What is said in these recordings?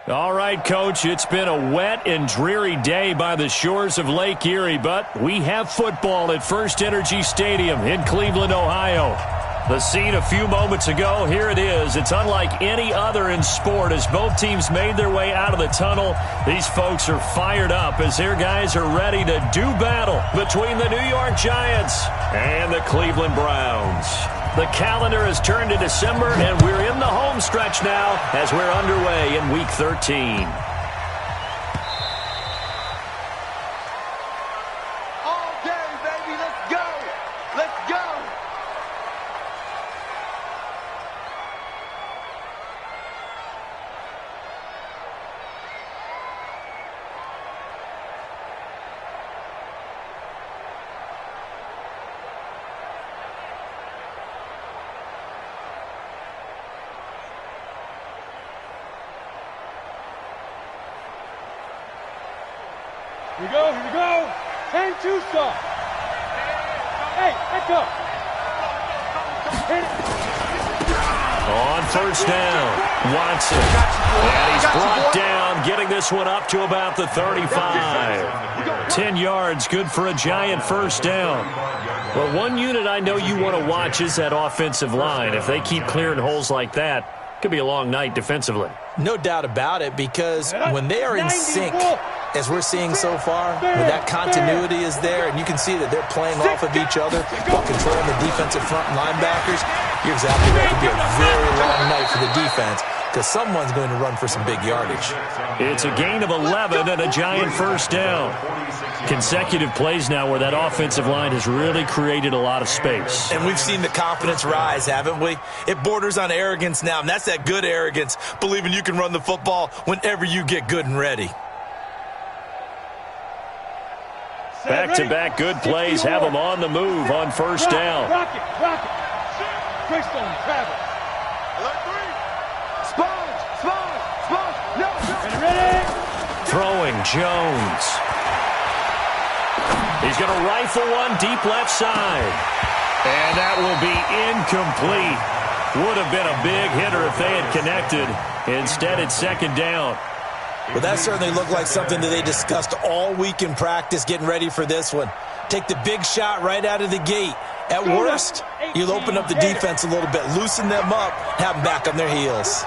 All right, Coach, it's been a wet and dreary day by the shores of Lake Erie, but we have football at First Energy Stadium in Cleveland, Ohio. The scene a few moments ago, here it is. It's unlike any other in sport as both teams made their way out of the tunnel. These folks are fired up as their guys are ready to do battle between the New York Giants and the Cleveland Browns. The calendar has turned to December, and we're in the home stretch now as we're underway in Week 13. All day, baby. Let's go. Let's go. Here we go, here we go. 10-2 stop. Hey, let's go. On first down, Watson. And he's brought down, getting this one up to about the 35. 10 yards, good for a Giant first down. Well, one unit I know you want to watch is that offensive line. If they keep clearing holes like that, it could be a long night defensively. No doubt about it, because when they are in sync, as we're seeing so far, when that continuity is there and you can see that they're playing off of each other while controlling the defensive front and linebackers, you're exactly right. It could be a very long night for the defense because someone's going to run for some big yardage. It's a gain of 11 and a Giant first down. Consecutive plays now where that offensive line has really created a lot of space. And we've seen the confidence rise, haven't we? It borders on arrogance now, and that's that good arrogance, believing you can run the football whenever you get good and ready. Back-to-back good plays have them on the move on first down. Rock it. Greystone, Travis. Sponge. No. Ready? Throwing Jones. He's going to rifle one deep left side. And that will be incomplete. Would have been a big hitter if they had connected. Instead, it's second down. Well, that certainly looked like something that they discussed all week in practice getting ready for this one. Take the big shot right out of the gate. At worst, you'll open up the defense a little bit, loosen them up, have them back on their heels.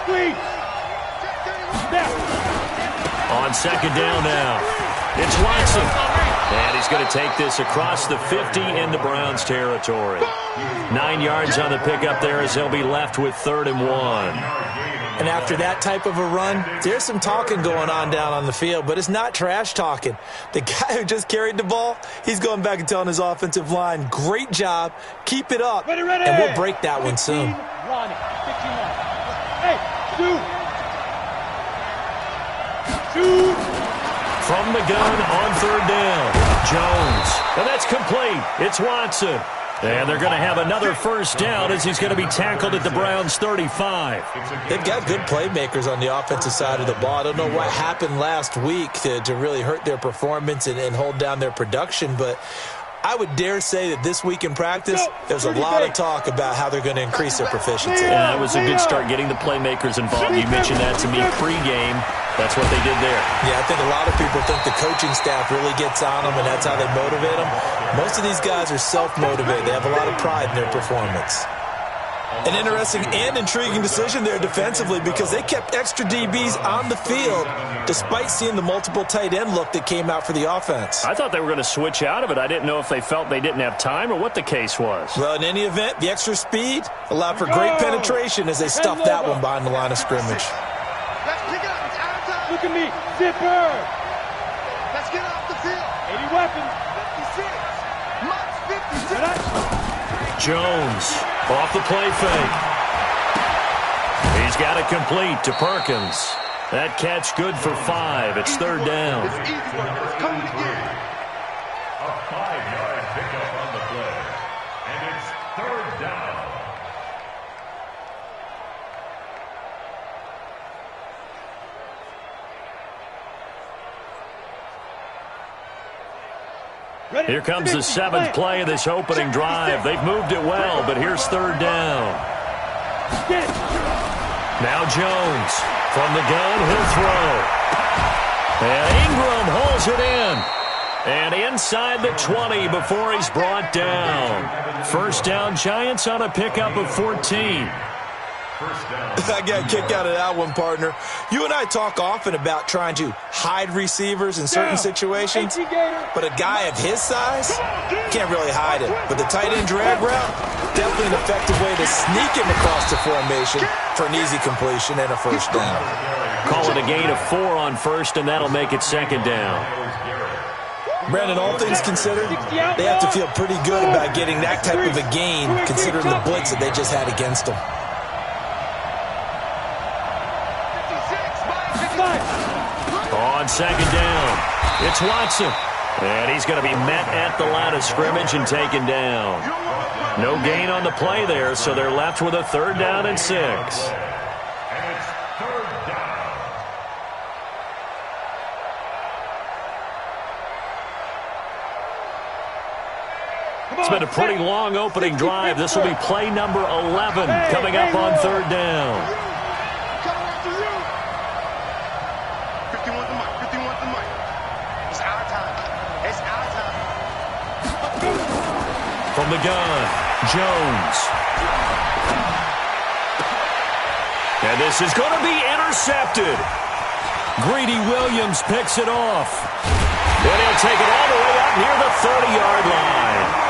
Squeeze. On second down now, it's Watson. And he's going to take this across the 50 into Browns territory. 9 yards on the pickup there as they'll be left with 3rd and 1. And after that type of a run, there's some talking going on down on the field, but it's not trash talking. The guy who just carried the ball, he's going back and telling his offensive line, great job, keep it up, ready. And we'll break that one soon. Hey, shoot. From the gun on 3rd down, Jones. And that's complete. It's Watson. And they're going to have another first down as he's going to be tackled at the Browns' 35. They've got good playmakers on the offensive side of the ball. I don't know what happened last week to really hurt their performance and hold down their production, but I would dare say that this week in practice, there's a lot of talk about how they're going to increase their proficiency. Yeah, that was a good start getting the playmakers involved. You mentioned that to me pregame. That's what they did there. Yeah, I think a lot of people think the coaching staff really gets on them, and that's how they motivate them. Most of these guys are self-motivated. They have a lot of pride in their performance. An interesting and intriguing decision there defensively because they kept extra DBs on the field despite seeing the multiple tight end look that came out for the offense. I thought they were going to switch out of it. I didn't know if they felt they didn't have time or what the case was. Well, in any event, the extra speed allowed for great penetration as they stuffed that one behind the line of scrimmage. Look at me, zipper. Let's get off the field. 80 weapons. 56. Much 56. Jones off the play fake. He's got it complete to Perkins. That catch good for 5. It's 3rd down. It's easy work. It's coming again. A 5-yard pickup on the play. And it's 3rd down. Here comes the 7th play of this opening drive. They've moved it well, but here's 3rd down. Now Jones. From the gun, he'll throw. And Ingram hauls it in. And inside the 20 before he's brought down. First down, Giants on a pickup of 14. I got a kick out of that one, partner. You and I talk often about trying to hide receivers in certain situations, but a guy of his size can't really hide him. But the tight end drag route, definitely an effective way to sneak him across the formation for an easy completion and a first down. Call it a gain of 4 on first, and that'll make it second down. Brandon, all things considered, they have to feel pretty good about getting that type of a gain considering the blitz that they just had against them. On second down, it's Watson. And he's going to be met at the line of scrimmage and taken down. No gain on the play there, so they're left with a third down and 6. And it's third down. It's been a pretty long opening drive. This will be play number 11 coming up on third down. From the gun, Jones. And this is going to be intercepted. Greedy Williams picks it off. And he'll take it all the way up near the 30-yard line.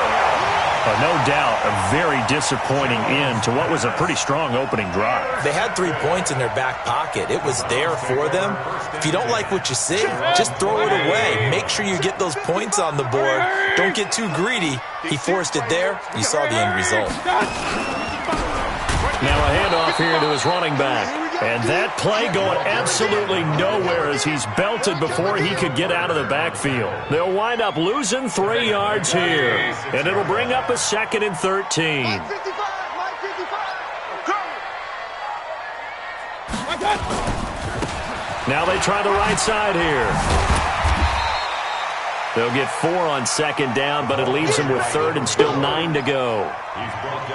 No doubt a very disappointing end to what was a pretty strong opening drive. They had 3 points in their back pocket. It was there for them. If you don't like what you see, just throw it away. Make sure you get those points on the board. Don't get too greedy. He forced it there. You saw the end result. Now a handoff here to his running back. And that play going absolutely nowhere as he's belted before he could get out of the backfield. They'll wind up losing 3 yards here. And it'll bring up a 2nd and 13. Now they try the right side here. They'll get 4 on second down, but it leaves them with 3rd and still 9 to go.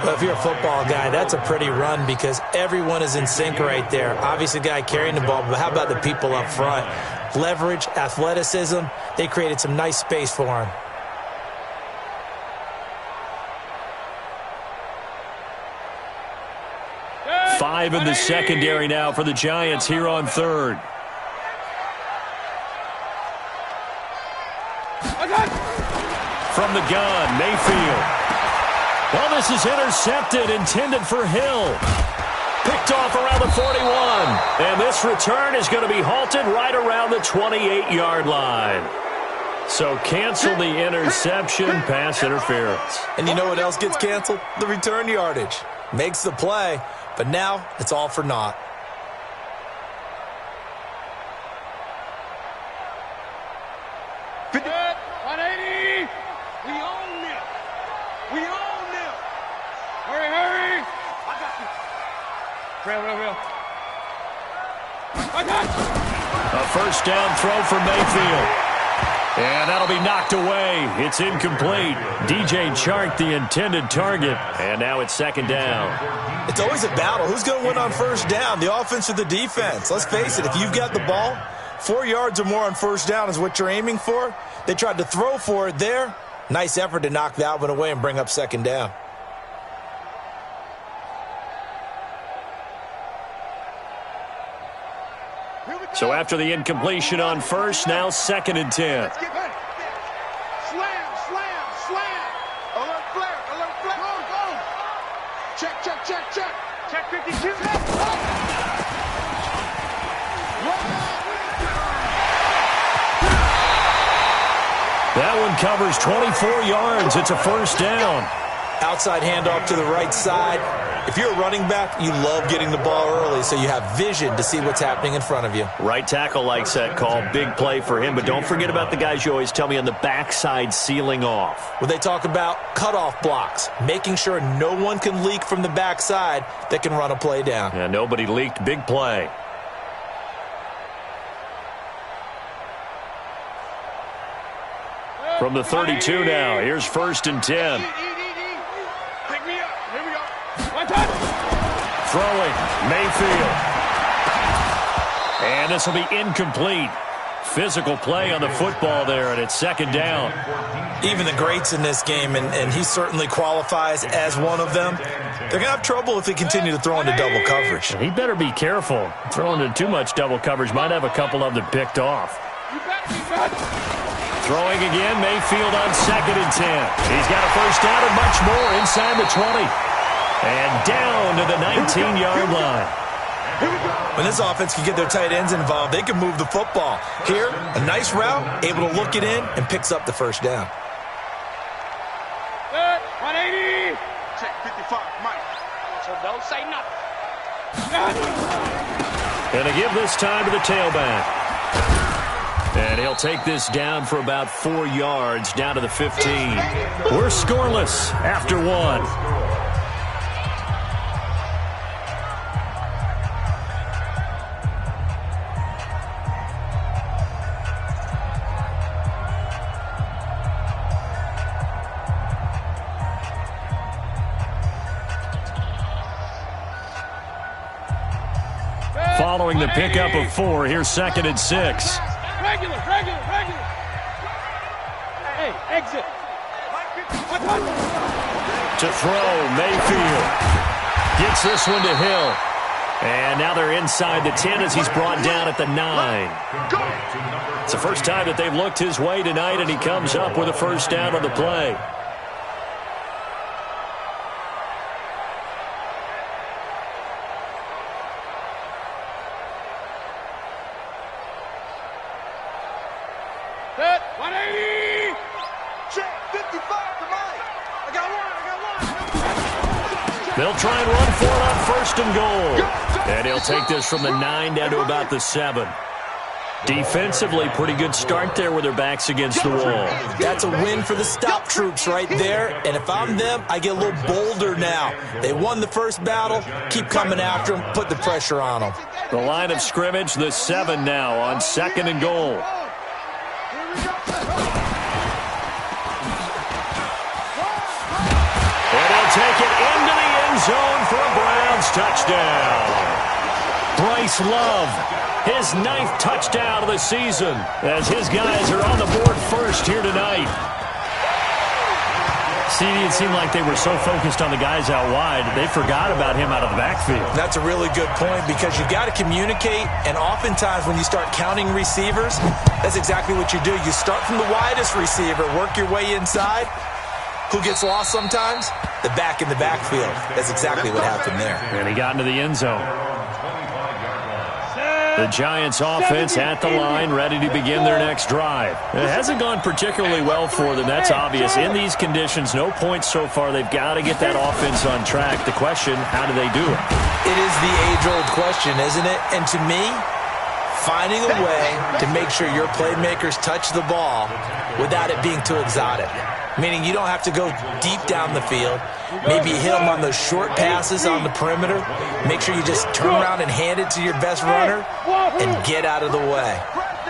Well, if you're a football guy, that's a pretty run because everyone is in sync right there. Obviously, the guy carrying the ball, but how about the people up front? Leverage, athleticism, they created some nice space for him. Five in the secondary now for the Giants here on third. From the gun, Mayfield. Well, this is intercepted, intended for Hill. Picked off around the 41. And this return is going to be halted right around the 28-yard line. So cancel the interception, pass interference. And you know what else gets canceled? The return yardage. Makes the play, but now it's all for naught. A first down throw for Mayfield. And that'll be knocked away. It's incomplete. DJ Chark, the intended target. And now it's second down. It's always a battle. Who's going to win on first down, the offense or the defense? Let's face it, if you've got the ball, 4 yards or more on first down is what you're aiming for. They tried to throw for it there. Nice effort to knock that one away and bring up second down. So after the incompletion on first, now 2nd and 10. Slam, slam, slam. Alert flare, alert flare. Go, go. Check, check, check, check. Check 52. That one covers 24 yards. It's a first down. Outside handoff to the right side. If you're a running back, you love getting the ball early so you have vision to see what's happening in front of you. Right tackle likes that call. Big play for him. But don't forget about the guys you always tell me on the backside sealing off. When they talk about cutoff blocks, making sure no one can leak from the backside that can run a play down. Yeah, nobody leaked. Big play. From the 32 now, here's 1st and 10. Throwing, Mayfield. And this will be incomplete. Physical play on the football there, and it's second down. Even the greats in this game, and he certainly qualifies as one of them, they're going to have trouble if they continue to throw into double coverage. He better be careful. Throwing into too much double coverage might have a couple of them picked off. Throwing again, Mayfield on 2nd and 10. He's got a first down and much more inside the 20. And down to the 19-yard line. When this offense can get their tight ends involved, they can move the football. Here, a nice route, able to look it in, and picks up the first down. 180. Check 55, Mike. So don't say nothing. Gonna give this time to the tailback. And he'll take this down for about 4 yards, down to the 15. We're scoreless after 1. Following the pickup of 4, here's 2nd and 6. Regular. Hey, exit. To throw, Mayfield. Gets this one to Hill. And now they're inside the 10 as he's brought down at the 9. It's the first time that they've looked his way tonight, and he comes up with a first down on the play. Set, 180. Check 55 to Mike. I got one. They'll try and run for it on 1st and goal. And he'll take this from the 9 down to about the 7. Defensively, pretty good start there with their backs against the wall. That's a win for the stop troops right there. And if I'm them, I get a little bolder now. They won the first battle. Keep coming after them. Put the pressure on them. The line of scrimmage, the 7 now on 2nd and goal. Take it into the end zone for a Browns touchdown. Bryce Love, his 9th touchdown of the season, as his guys are on the board first here tonight. See, it seemed like they were so focused on the guys out wide, they forgot about him out of the backfield. That's a really good point, because you've got to communicate, and oftentimes when you start counting receivers, that's exactly what you do. You start from the widest receiver, work your way inside. Who gets lost sometimes? The back in the backfield. That's exactly what happened there. And he got into the end zone. The Giants offense at the line, ready to begin their next drive. It hasn't gone particularly well for them. That's obvious. In these conditions, no points so far. They've got to get that offense on track. The question, how do they do it? It is the age-old question, isn't it? And to me, finding a way to make sure your playmakers touch the ball without it being too exotic. Meaning you don't have to go deep down the field. Maybe you hit them on those short passes on the perimeter. Make sure you just turn around and hand it to your best runner and get out of the way.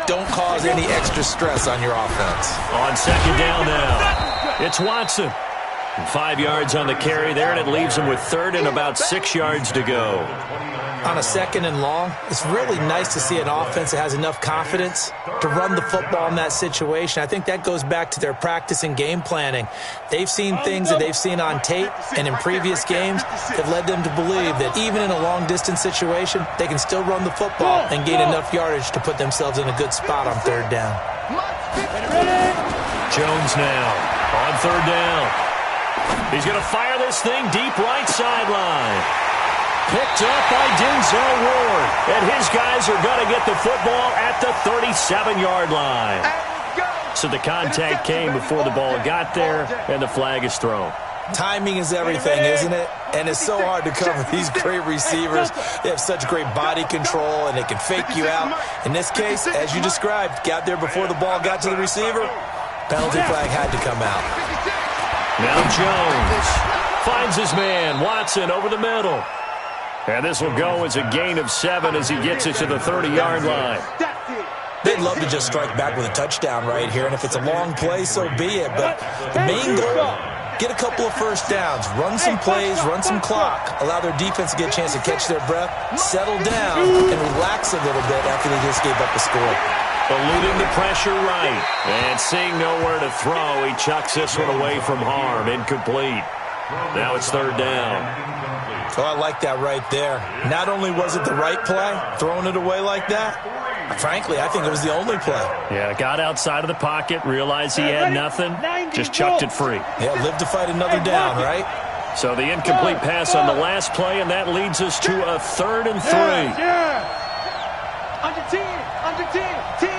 Don't cause any extra stress on your offense. On 2nd down now, it's Watson. 5 yards on the carry there, and it leaves him with 3rd and about 6 yards to go. On a 2nd and long, it's really nice to see an offense that has enough confidence to run the football in that situation. I think that goes back to their practice and game planning. They've seen things that they've seen on tape and in previous games that led them to believe that even in a long-distance situation, they can still run the football and gain enough yardage to put themselves in a good spot on 3rd down. Jones now on 3rd down. He's going to fire this thing deep right sideline. Picked up by Denzel Ward. And his guys are going to get the football at the 37-yard line. So the contact came before the ball got there, and the flag is thrown. Timing is everything, isn't it? And it's so hard to cover these great receivers. They have such great body control, and they can fake you out. In this case, as you described, got there before the ball got to the receiver. Penalty flag had to come out. Now Jones finds his man, Watson, over the middle. And this will go as a gain of 7 as he gets it to the 30-yard line. They'd love to just strike back with a touchdown right here, and if it's a long play, so be it. But the main goal get a couple of first downs, run some plays, run some clock, allow their defense to get a chance to catch their breath, settle down, and relax a little bit after they just gave up a score. Eluding the pressure right. And seeing nowhere to throw, he chucks this one away from harm. Incomplete. Now it's third down. Oh, I like that right there. Not only was it the right play, throwing it away like that, frankly, I think it was the only play. Yeah, got outside of the pocket, realized he had nothing, just chucked it free. Yeah, live to fight another down, right? So the incomplete pass on the last play, and that leads us to a 3rd and 3. Under 10, under 10, 10.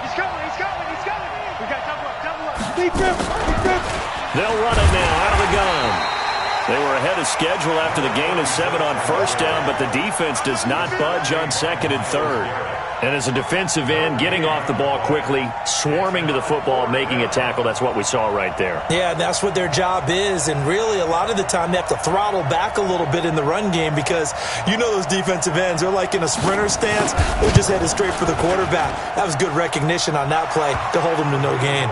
He's coming, he's coming, he's coming. We got double up, double up. They'll run it now out of the gun. They were ahead of schedule after the gain of 7 on first down, but the defense does not budge on 2nd and 3rd. And as a defensive end, getting off the ball quickly, swarming to the football, making a tackle, that's what we saw right there. Yeah, and that's what their job is. And really, a lot of the time, they have to throttle back a little bit in the run game because you know those defensive ends, they're like in a sprinter stance. They're just headed straight for the quarterback. That was good recognition on that play to hold them to no gain.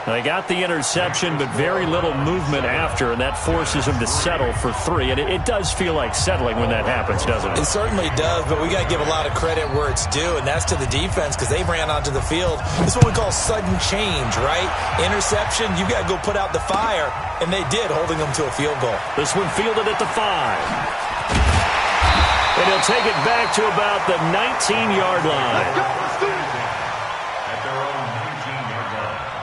They got the interception, but very little movement after, and that forces them to settle for 3. And it does feel like settling when that happens, doesn't it? It certainly does, but we got to give a lot of credit where it's due, and that's to the defense because they ran onto the field. This is what we call sudden change, right? Interception, you got to go put out the fire, and they did, holding them to a field goal. This one fielded at the 5. And he'll take it back to about the 19-yard line. At their own 19-yard line.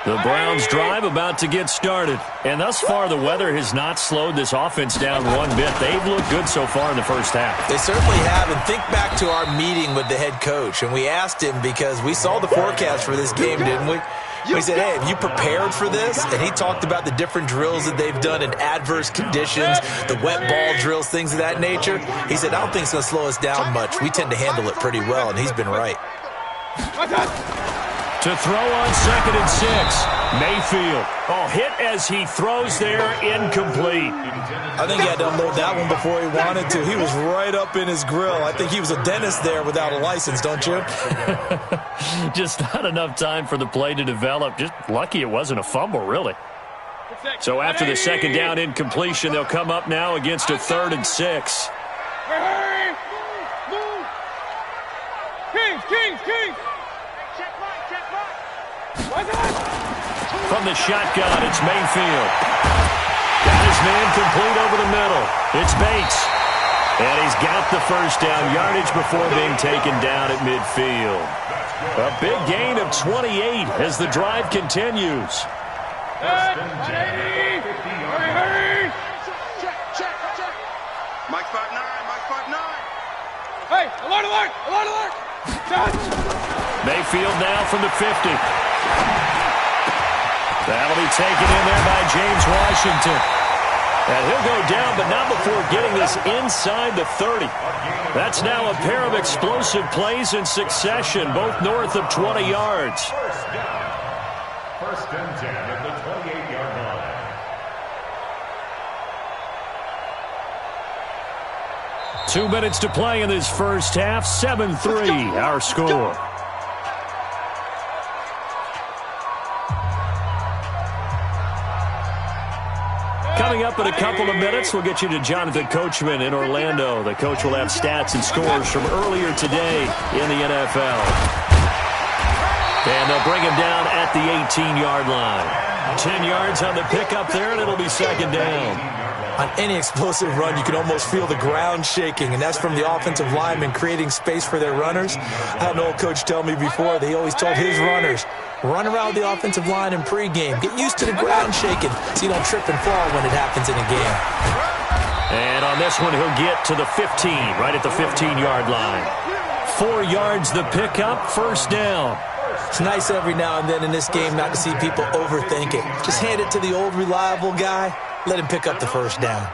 The Browns' drive about to get started. And thus far, the weather has not slowed this offense down one bit. They've looked good so far in the first half. They certainly have. And think back to our meeting with the head coach. And we asked him because we saw the forecast for this game, didn't we? We said, hey, have you prepared for this? And he talked about the different drills that they've done in adverse conditions, the wet ball drills, things of that nature. He said, I don't think it's going to slow us down much. We tend to handle it pretty well, and he's been right. To throw on 2nd and 6, Mayfield. Oh, hit as he throws there, incomplete. I think he had to unload that one before he wanted to. He was right up in his grill. I think he was a dentist there without a license, don't you? Just not enough time for the play to develop. Just lucky it wasn't a fumble, really. So after the 2nd down incompletion, they'll come up now against a 3rd and 6. Hurry! Move! Kings! From the shotgun, it's Mayfield. Got his man complete over the middle. It's Bates. And he's got the first down yardage before being taken down at midfield. A big gain of 28 as the drive continues. Hurry! Check. Mike 5'9", Mike 5'9". Hey, alert! Touch! Mayfield now from the 50. That'll be taken in there by James Washington. And he'll go down, but not before getting this inside the 30. That's now a pair of explosive plays in succession, both north of 20 yards. First and 10 at the 28-yard line. 2 minutes to play in this first half. 7-3, our score. Coming up in a couple of minutes, we'll get you to Jonathan Coachman in Orlando. The coach will have stats and scores from earlier today in the NFL. And they'll bring him down at the 18-yard line. 10 yards on the pickup there, and it'll be 2nd down. On any explosive run, you can almost feel the ground shaking, and that's from the offensive linemen creating space for their runners. I had an old coach tell me before, they always told his runners, run around the offensive line in pregame. Get used to the ground shaking so you don't trip and fall when it happens in a game. And on this one, he'll get to the 15, right at the 15-yard line. 4 yards the pickup, first down. It's nice every now and then in this game not to see people overthink it. Just hand it to the old reliable guy. Let him pick up the first down.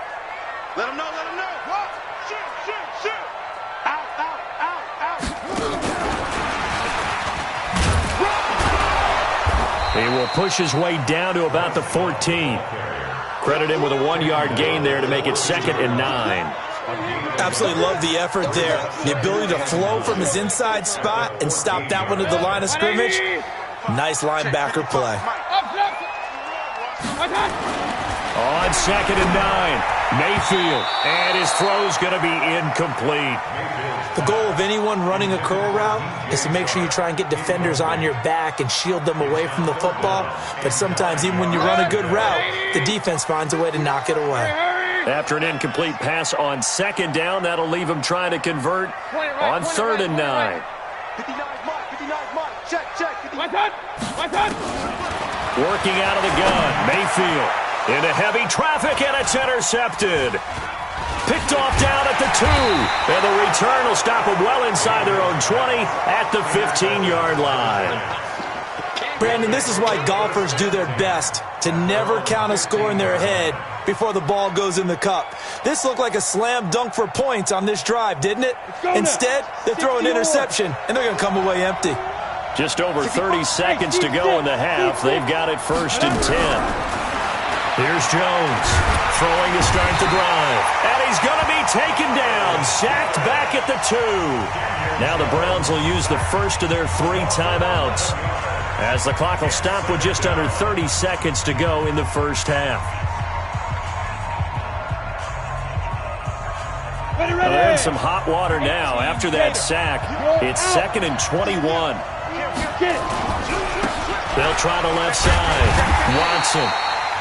Let him know. What? Shoot. Out. He will push his way down to about the 14. Credit him with a 1-yard gain there to make it 2nd and 9. Absolutely love the effort there. The ability to flow from his inside spot and stop that one at the line of scrimmage. Nice linebacker play. On 2nd and 9, Mayfield, and his throw's going to be incomplete. The goal of anyone running a curl route is to make sure you try and get defenders on your back and shield them away from the football. But sometimes even when you run a good route, the defense finds a way to knock it away. After an incomplete pass on 2nd down, that'll leave him trying to convert on 3rd and 9. 59 mark, check. Working out of the gun, Mayfield into heavy traffic, and it's intercepted. Picked off down at the 2, and the return will stop them well inside their own 20 at the 15-yard line. Brandon, this is why golfers do their best to never count a score in their head before the ball goes in the cup. This looked like a slam dunk for points on this drive, didn't it? Instead, they throw an interception, and they're going to come away empty. Just over 30 seconds to go in the half. They've got it 1st and 10. Here's Jones throwing to start the drive. And he's going to be taken down, sacked back at the 2. Now the Browns will use the first of their 3 timeouts, as the clock will stop with just under 30 seconds to go in the first half. Well, they're in some hot water now after that sack. It's 2nd and 21. They'll try the left side. Watson.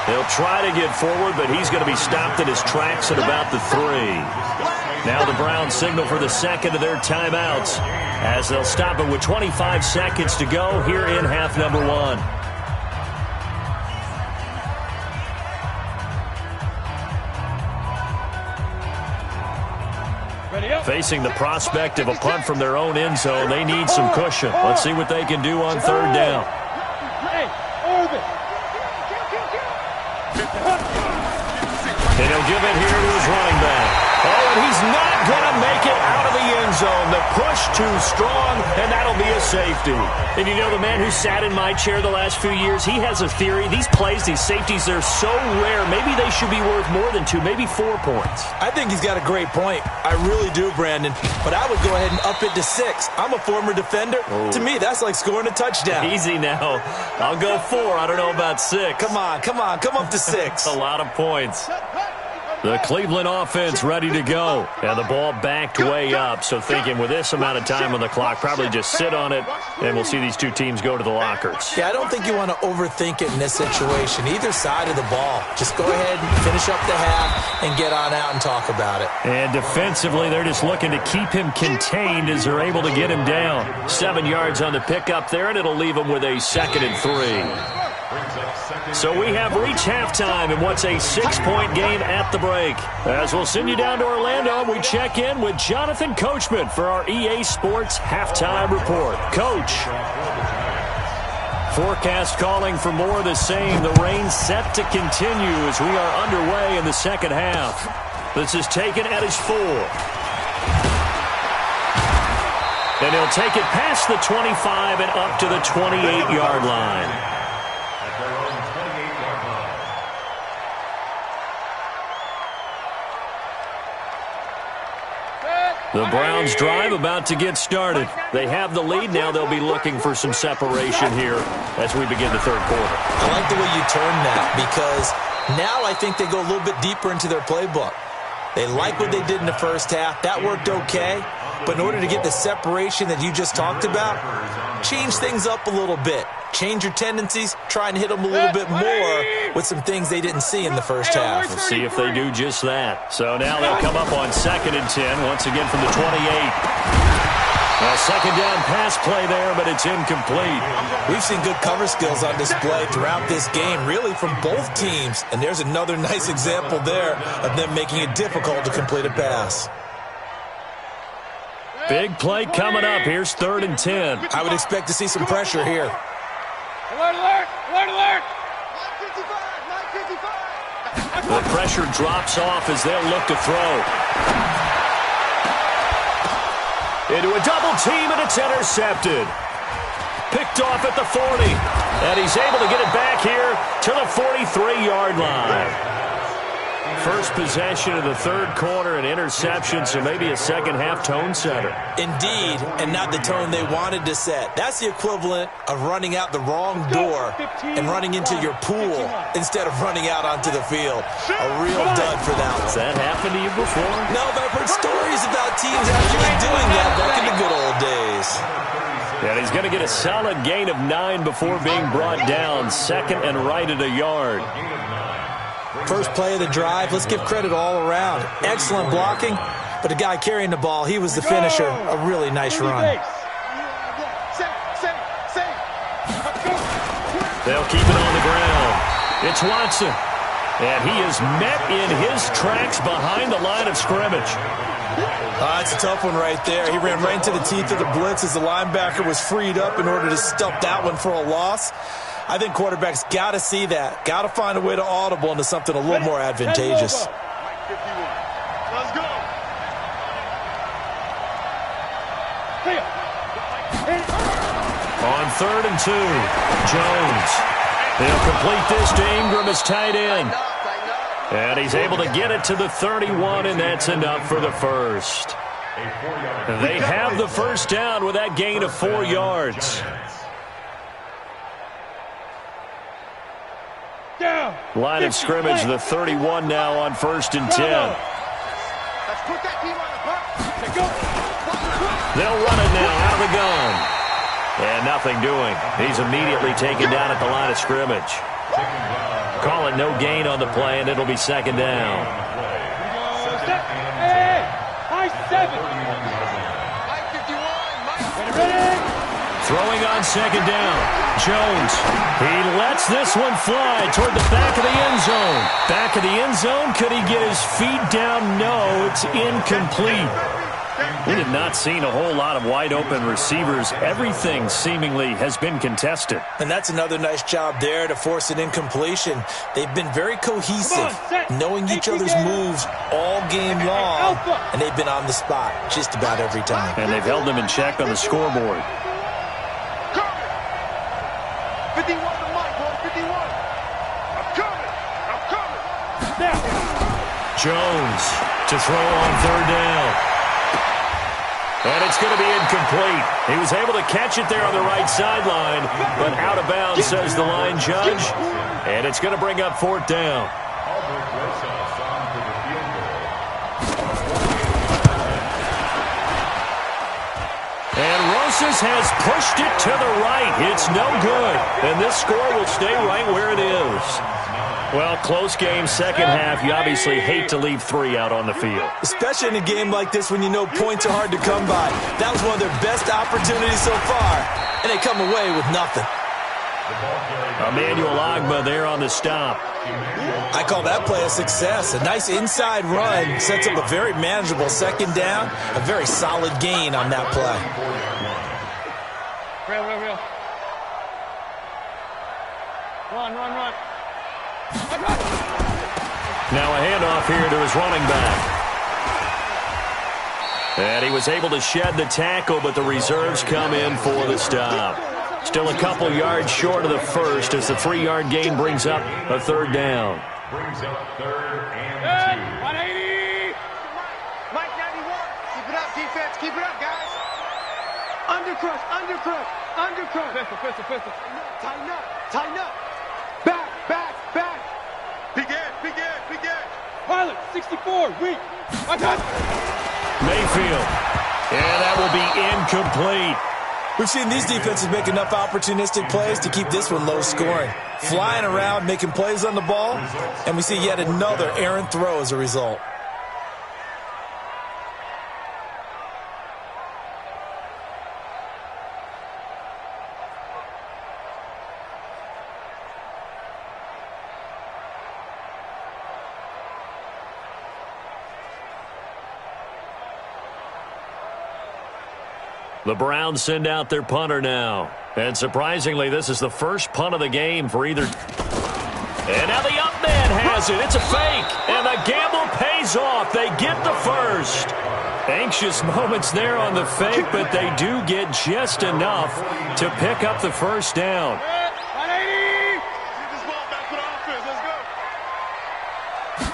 They'll try to get forward, but he's going to be stopped in his tracks at about the 3. Now the Browns signal for the second of their timeouts, as they'll stop it with 25 seconds to go here in half number 1. Facing the prospect of a punt from their own end zone, they need some cushion. Let's see what they can do on 3rd down. And he'll give it here to his running back. Oh, and he's not going to make it out of the end zone. The push too strong, and that'll be a safety. And you know, the man who sat in my chair the last few years, he has a theory. These plays, these safeties, they're so rare. Maybe they should be worth more than 2, maybe 4 points. I think he's got a great point. I really do, Brandon. But I would go ahead and up it to 6. I'm a former defender. Oh. To me, that's like scoring a touchdown. Easy now. I'll go 4. I don't know about 6. Come on. Come up to 6. A lot of points. The Cleveland offense ready to go. And the ball backed way up. So thinking with this amount of time on the clock, probably just sit on it, and we'll see these two teams go to the lockers. Yeah, I don't think you want to overthink it in this situation. Either side of the ball. Just go ahead and finish up the half and get on out and talk about it. And defensively, they're just looking to keep him contained as they're able to get him down. 7 yards on the pickup there, and it'll leave him with a 2nd and 3. So we have reached halftime in what's a 6-point game at the break. As we'll send you down to Orlando, we check in with Jonathan Coachman for our EA Sports Halftime Report. Coach. Forecast calling for more of the same. The rain set to continue as we are underway in the second half. This is taken at his 4. And he'll take it past the 25 and up to the 28-yard line. The Browns drive about to get started. They have the lead. Now they'll be looking for some separation here as we begin the third quarter. I like the way you turned that, because now I think they go a little bit deeper into their playbook. They like what they did in the first half. That worked okay. But in order to get the separation that you just talked about, change things up a little bit. Change your tendencies. Try and hit them a little bit more with some things they didn't see in the first half. We'll see if they do just that. So now they'll come up on 2nd and 10, once again from the 28. A second down pass play there, but it's incomplete. We've seen good cover skills on display throughout this game, really from both teams. And there's another nice example there of them making it difficult to complete a pass. Big play coming up. Here's 3rd and 10. I would expect to see some pressure here. Alert, alert! Alert, alert! The pressure drops off as they'll look to throw. Into a double team, and it's intercepted. Picked off at the 40. And he's able to get it back here to the 43-yard line. first possession of the third quarter, an interception, so maybe a second-half tone setter. Indeed, and not the tone they wanted to set. That's the equivalent of running out the wrong door and running into your pool instead of running out onto the field. A real dud for that one. Has that happened to you before? No, but I've heard stories about teams actually doing that back in the good old days. And he's going to get a solid gain of 9 before being brought down. Second and right at a yard. First play of the drive, let's give credit all around. Excellent blocking, but the guy carrying the ball, he was the finisher. A really nice run. They'll keep it on the ground. It's Watson. And he is met in his tracks behind the line of scrimmage. It's a tough one right there. He ran right into the teeth of the blitz as the linebacker was freed up in order to stop that one for a loss. I think quarterbacks got to see that. Got to find a way to audible into something a little more advantageous. Let's go. On 3rd and 2, Jones. He'll complete this to Ingram as tight end. And he's able to get it to the 31, and that's enough for the first. They have the first down with that gain of 4 yards. Line of scrimmage, the 31 now on 1st and 10. They'll run it now out of the gun. And nothing doing. He's immediately taken down at the line of scrimmage. Call it no gain on the play, and it'll be second down. Throwing on second down. Jones. He lets this one fly toward the back of the end zone. Back of the end zone. Could he get his feet down? No, it's incomplete. We have not seen a whole lot of wide-open receivers. Everything seemingly has been contested. And that's another nice job there to force an incompletion. They've been very cohesive, knowing each other's moves all game long, and they've been on the spot just about every time. And they've held them in check on the scoreboard. 51 to Mike, boy, 51. I'm coming. Jones to throw on 3rd down. And it's going to be incomplete. He was able to catch it there on the right sideline, but out of bounds, says the line judge. And it's going to bring up 4th down. And Rosas has pushed it to the right. It's no good. And this score will stay right where it is. Well, close game, second half. You obviously hate to leave 3 out on the field. Especially in a game like this when you know points are hard to come by. That was one of their best opportunities so far, and they come away with nothing. Emmanuel Ogbah there on the stop. I call that play a success. A nice inside run sets up a very manageable second down. A very solid gain on that play. Real. Run. Now a handoff here to his running back. And he was able to shed the tackle, but the reserves come in for the stop. Still a couple yards short of the first as the 3-yard gain brings up a 3rd down. Brings up 3rd and 2. 180. Mike 91. Keep it up, defense. Keep it up, guys. Undercrush. Pistol. Tighten up. Back. Begin. Pilot, 64, weak. I got Mayfield. And that will be incomplete. We've seen these defenses make enough opportunistic plays to keep this one low scoring. Flying around, making plays on the ball, and we see yet another errant throw as a result. The Browns send out their punter now. And surprisingly, this is the first punt of the game for either. And now the up man has it. It's a fake. And the gamble pays off. They get the first. Anxious moments there on the fake, but they do get just enough to pick up the first down. 180. Get this ball back for the offense. Let's go.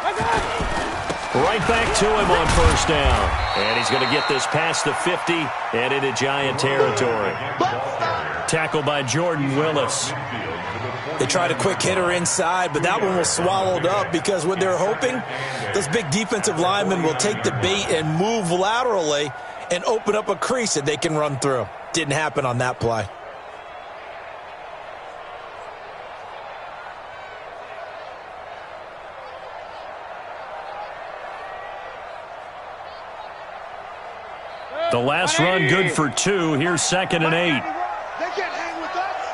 I got Right back to him on first down. And he's going to get this past the 50 and into Giant territory. Tackled by Jordan Willis. They tried a quick hitter inside, but that one was swallowed up because what they're hoping, those big defensive linemen will take the bait and move laterally and open up a crease that they can run through. Didn't happen on that play. The last run good for 2. Here's 2nd and 8. They can't hang with us.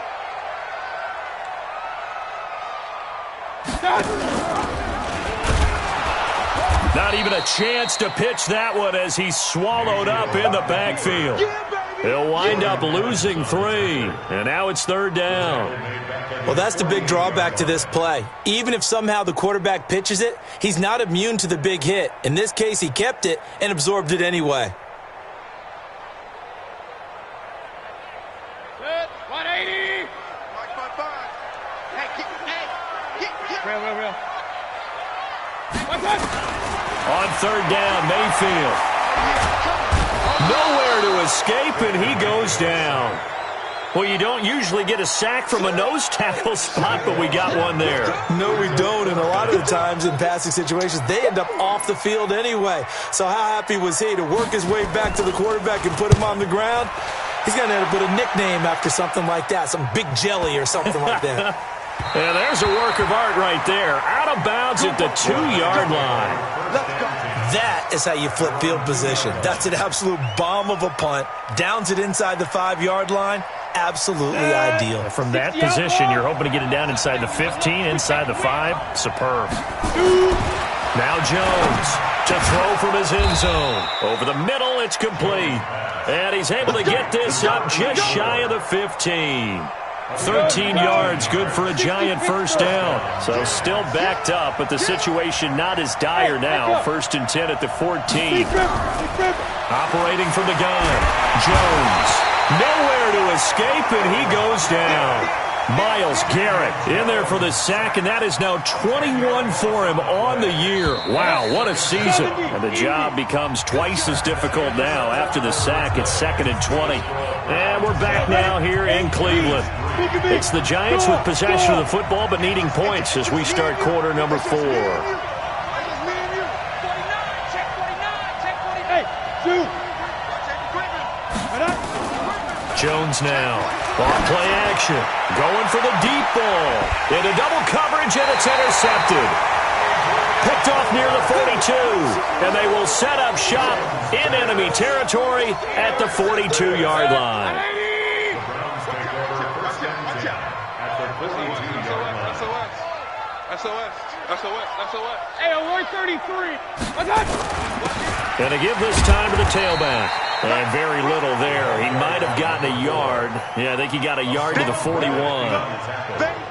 Not even a chance to pitch that one as he's swallowed up in the backfield. He'll wind up losing 3, and now it's 3rd down. Well, that's the big drawback to this play. Even if somehow the quarterback pitches it, he's not immune to the big hit. In this case, he kept it and absorbed it anyway. 180. Real. On 3rd down, Mayfield. Nowhere to escape, and he goes down. Well, you don't usually get a sack from a nose tackle spot, but we got one there. No, we don't, and a lot of the times in passing situations, they end up off the field anyway. So how happy was he to work his way back to the quarterback and put him on the ground? He's going to end up with a nickname after something like that, some Big Jelly or something like that. And there's a work of art right there. Out of bounds at the 2-yard line. That is how you flip field position. That's an absolute bomb of a punt. Downs it inside the 5-yard line. Absolutely ideal. From that position, you're hoping to get it down inside the 15, inside the 5. Superb. Now Jones to throw from his end zone. Over the middle, it's complete. And he's able to get this up just shy of the 15. 13 yards, good for a Giant first down. So still backed up, but the situation not as dire now. 1st and 10 at the 14. Operating from the gun, Jones. Nowhere to escape, and he goes down. Myles Garrett in there for the sack, and that is now 21 for him on the year. Wow, what a season. And the job becomes twice as difficult now after the sack. It's 2nd and 20. And we're back now here in Cleveland. It's the Giants with possession of the football, but needing points as we start quarter number 4. Jones now. On play action. Going for the deep ball. Into double coverage, and it's intercepted. Picked off near the 42. And they will set up shop in enemy territory at the 42-yard line. SOS. Hey, 133. And to give this time to the tailback. And very little there. He might have gotten a yard. Yeah, I think he got a yard to the 41.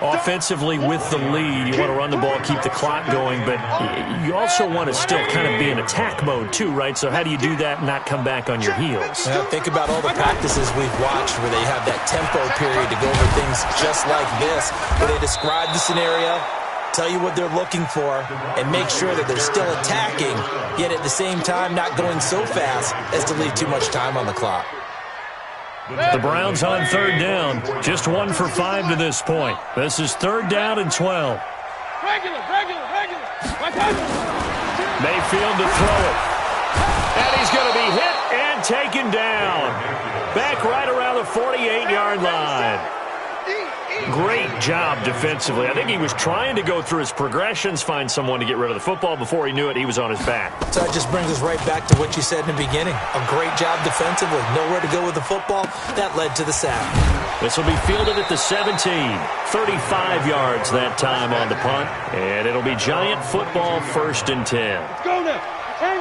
Offensively with the lead, you want to run the ball, keep the clock going, but you also want to still kind of be in attack mode too, right? So how do you do that and not come back on your heels? Well, think about all the practices we've watched where they have that tempo period to go over things just like this, where they describe the scenario, tell you what they're looking for, and make sure that they're still attacking, yet at the same time not going so fast as to leave too much time on the clock. The Browns on 3rd down, just 1 for 5 to this point. This is 3rd down and 12. Regular. Mayfield to throw it. And he's going to be hit and taken down. Back right around the 48-yard line. Great job defensively. I think he was trying to go through his progressions, find someone to get rid of the football. Before he knew it, he was on his back. So that just brings us right back to what you said in the beginning. A great job defensively. Nowhere to go with the football. That led to the sack. This will be fielded at the 17. 35 yards that time on the punt. And it'll be Giant football 1st and 10. Let's go now.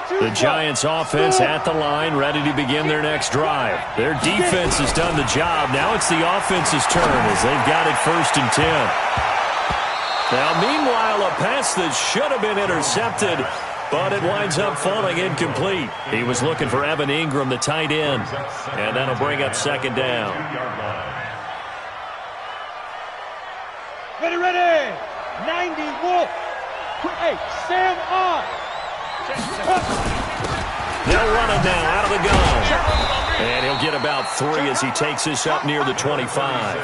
The Giants offense at the line, ready to begin their next drive. Their defense has done the job. Now it's the offense's turn as they've got it 1st and 10. Now, meanwhile, a pass that should have been intercepted, but it winds up falling incomplete. He was looking for Evan Ingram, the tight end, and that'll bring up 2nd down. Ready. 90 Wolf. Hey, Sam on. They'll run him now out of the gun. And he'll get about 3 as he takes this up near the 25.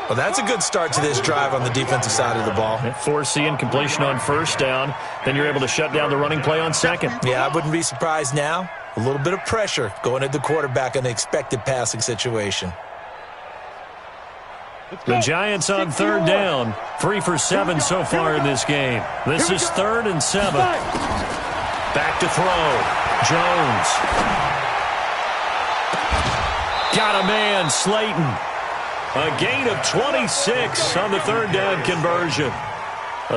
Well, that's a good start to this drive on the defensive side of the ball. Foreseeing completion on first down. Then you're able to shut down the running play on second. Yeah, I wouldn't be surprised now. A little bit of pressure going at the quarterback in the expected passing situation. The Giants on third down. 3 for 7 so far in this game. This is 3rd and 7. Back to throw. Jones. Got a man, Slayton. A gain of 26 on the third down conversion.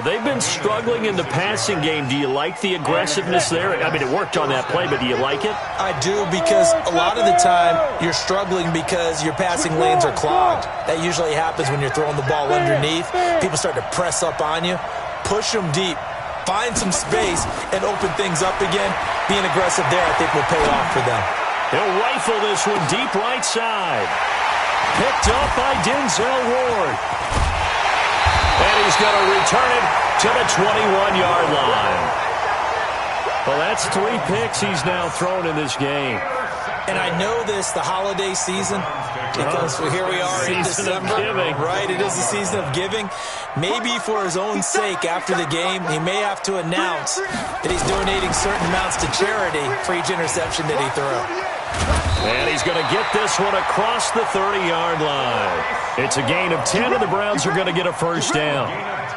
They've been struggling in the passing game. Do you like the aggressiveness there? I mean, it worked on that play, but do you like it? I do, because a lot of the time you're struggling because your passing lanes are clogged. That usually happens when you're throwing the ball underneath. People start to press up on you. Push them deep. Find some space and open things up again. Being aggressive there, I think, will pay off for them. He'll rifle this one deep right side. Picked up by Denzel Ward. And he's going to return it to the 21-yard line. Well, that's 3 picks he's now thrown in this game. And I know this, the holiday season, because here we are in December. Right, it is the season of giving. Maybe for his own sake, after the game, he may have to announce that he's donating certain amounts to charity for each interception that he threw. And he's going to get this one across the 30-yard line. It's a gain of 10, and the Browns are going to get a first down.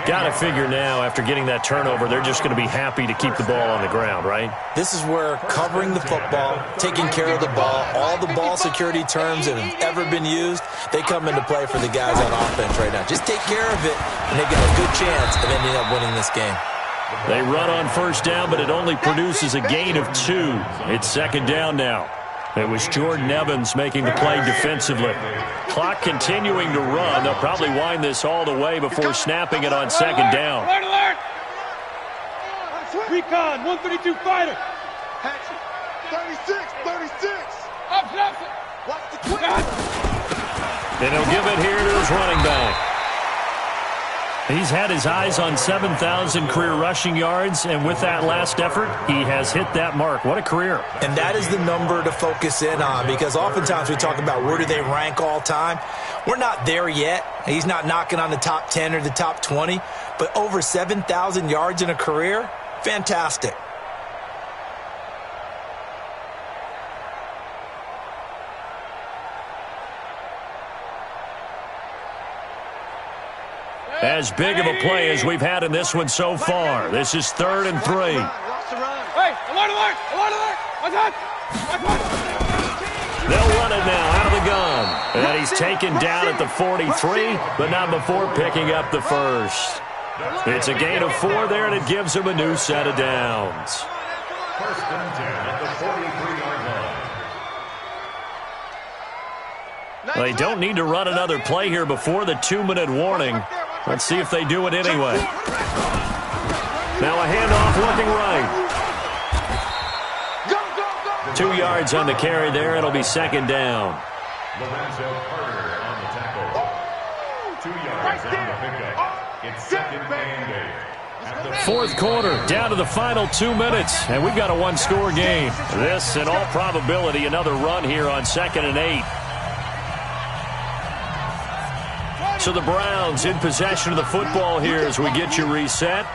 Got to figure now, after getting that turnover, they're just going to be happy to keep the ball on the ground, right? This is where covering the football, taking care of the ball, all the ball security terms that have ever been used, they come into play for the guys on offense right now. Just take care of it, and they've got a good chance of ending up winning this game. They run on first down, but it only produces a gain of 2. It's second down now. It was Jordan Evans making the play defensively. Clock continuing to run. They'll probably wind this all the way before snapping it on second down. Alert! Recon, 132 fighter. 36. Up. Watch the quick. And he'll give it here to his running back. He's had his eyes on 7,000 career rushing yards, and with that last effort, he has hit that mark. What a career. And that is the number to focus in on, because oftentimes we talk about where do they rank all time. We're not there yet. He's not knocking on the top 10 or the top 20, but over 7,000 yards in a career, fantastic. As big of a play as we've had in this one so far. This is 3rd and 3. Hey, alert! Watch out! They'll run it now out of the gun. And he's taken down at the 43, but not before picking up the first. It's a gain of 4 there, and it gives him a new set of downs. 1st and 10 at the 43-yard line. They don't need to run another play here before the 2-minute warning. Let's see if they do it anyway. Now a handoff looking right. 2 yards on the carry there. It'll be second down. Lorenzo Carter on the tackle. 2 yards on the pickup. It's 2nd and 8. 4th quarter, down to the final 2 minutes, and we've got a 1-score game. This, in all probability, another run here on 2nd and 8. So the Browns in possession of the football here as we get you reset.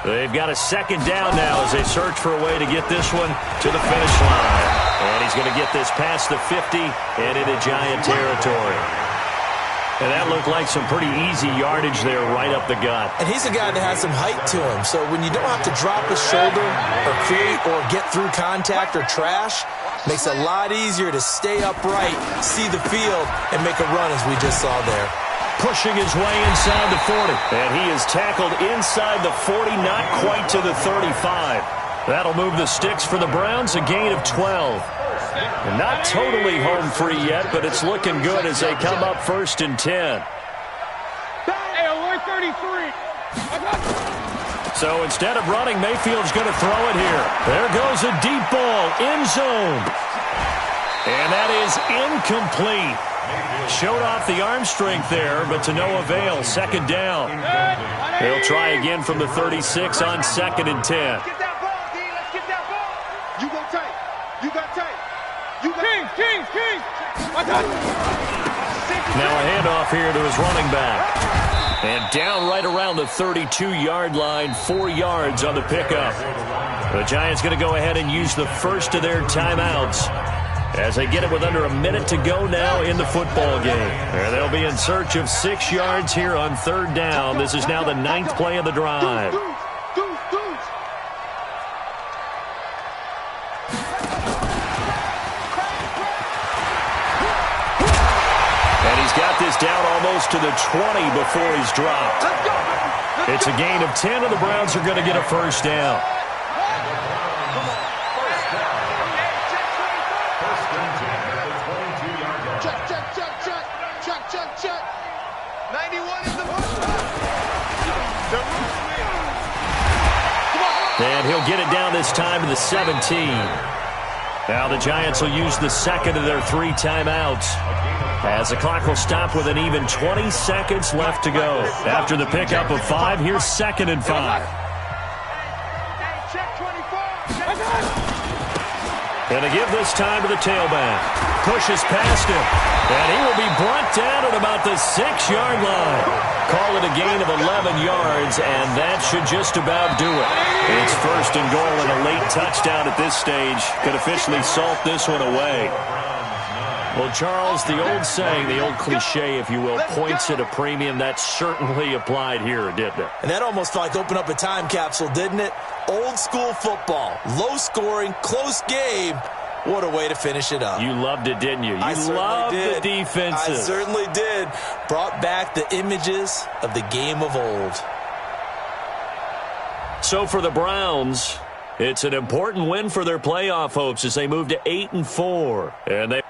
They've got a second down now as they search for a way to get this one to the finish line. And he's going to get this past the 50 and into Giant territory. And that looked like some pretty easy yardage there right up the gut. And he's a guy that has some height to him. So when you don't have to drop a shoulder or create or get through contact or trash, makes it a lot easier to stay upright, see the field, and make a run as we just saw there. Pushing his way inside the 40. And he is tackled inside the 40, not quite to the 35. That'll move the sticks for the Browns, a gain of 12. And not totally home free yet, but it's looking good as they come up 1st and 10. Hey, alert 33. So instead of running, Mayfield's going to throw it here. There goes a deep ball, end zone. And that is incomplete. Showed off the arm strength there, but to no avail. Second down. They'll try again from the 36 on 2nd and 10. Now a handoff here to his running back. And down right around the 32-yard line, 4 yards on the pickup. The Giants going to go ahead and use the first of their timeouts as they get it with under a minute to go now in the football game. And they'll be in search of 6 yards here on third down. This is now the 9th play of the drive. And he's got this down almost to the 20 before he's dropped. It's a gain of 10, and the Browns are going to get a first down. Check. 91 is the And he'll get it down this time to the 17. Now the Giants will use the second of their 3 timeouts, as the clock will stop with an even 20 seconds left to go. After the pickup of 5, here's 2nd and 5. And to give this time to the tailback. Pushes past him. And he will be brought down at about the 6-yard line. Call it a gain of 11 yards, and that should just about do it. It's 1st and goal and a late touchdown at this stage. Could officially salt this one away. Well, Charles, the old saying, the old cliche, if you will, points at a premium. That certainly applied here, didn't it? And that almost like opened up a time capsule, didn't it? Old school football, low scoring, close game. What a way to finish it up. You loved it, didn't you? I You loved the defenses. I certainly did. Brought back the images of the game of old. So for the Browns, it's an important win for their playoff hopes as they move to 8-4. And they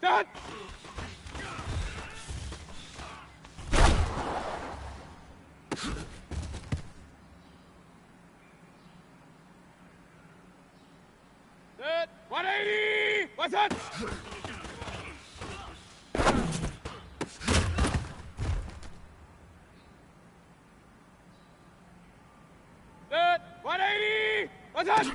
Set. Set. 180. What's that? Set. 180. What's that?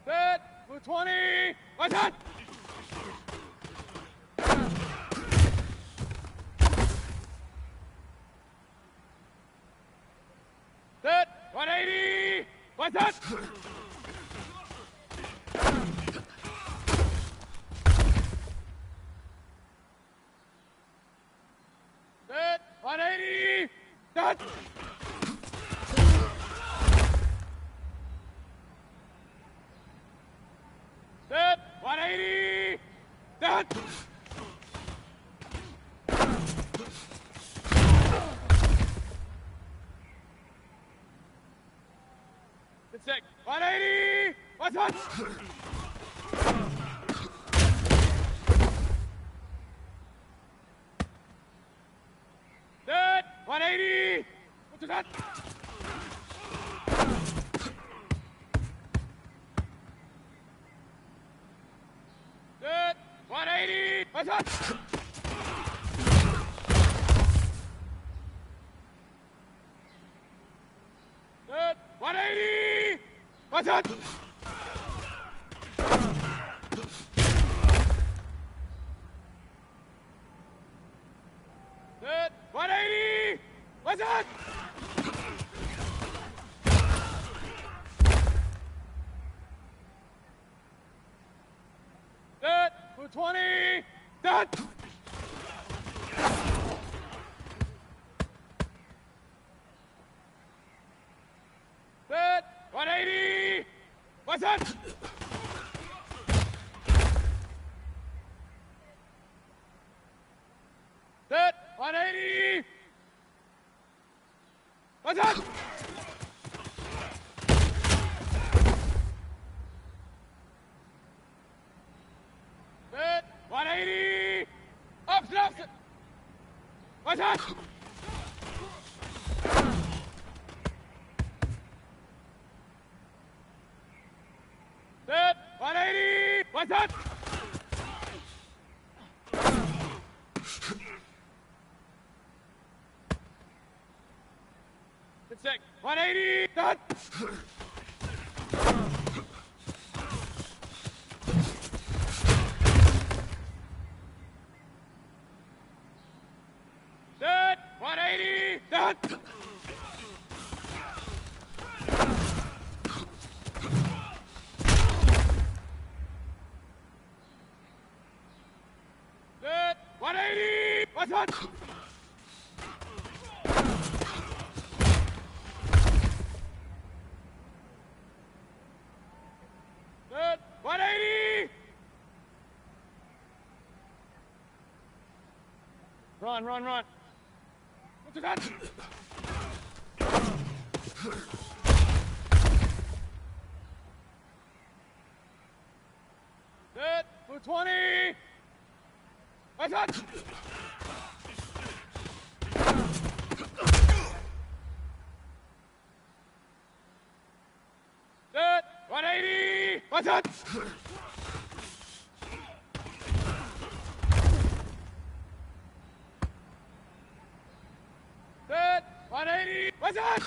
Set. 220. What's that? Set. 180. What's that? Set. 180. Set. Set. 180. Set. Set. 180. What's that? Set. 180. What's that? Set. 180. What's that? Set. 180. What's that? Set. 180. What's that? Set. 220. Set. Set. 180. What's that? Set. 180. What's that? Set. 180. Up, snap. What's that? Set. 180. What's that? Set. 180. Set. Set. 180. Set. Set. 180. What's that? Set. 180. Run, run, run. What's that? Set. 220. What's that? Set. 180. What's that? Set. 180. What's that?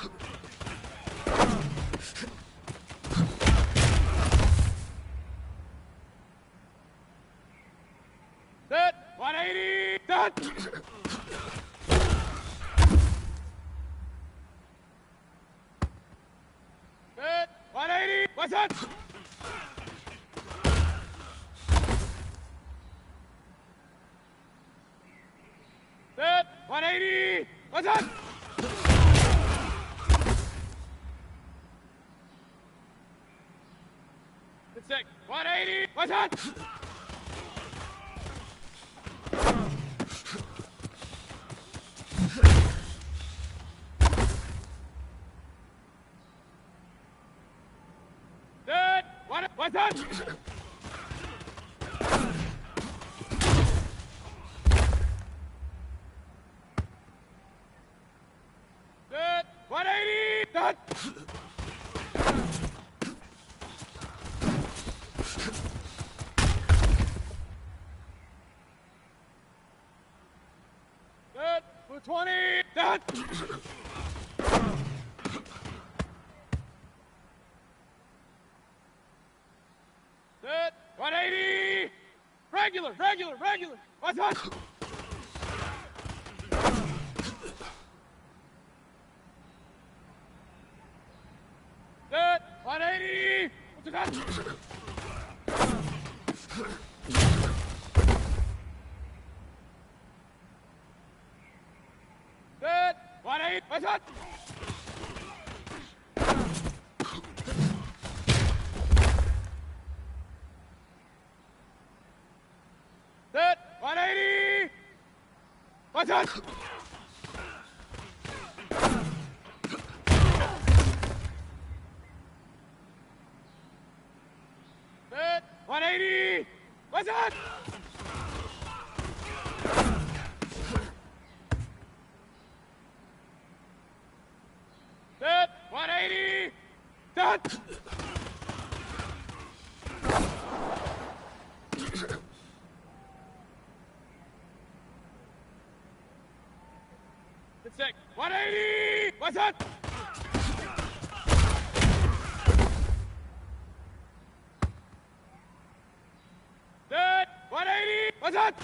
Set. 180. Set. Set. 180. What's that? Set. 180. What's that? Set. 180. What's that? What's that? Set. 180. Set. Set. 220. Set. Set. 180. Regular. What's that? Set. 180. What's that? Set. 180. What's that? Set. 180. What's that? Set. 180. What's that? Set. 180. Set. Good stick. 180. What's that? Set. 180. What's that?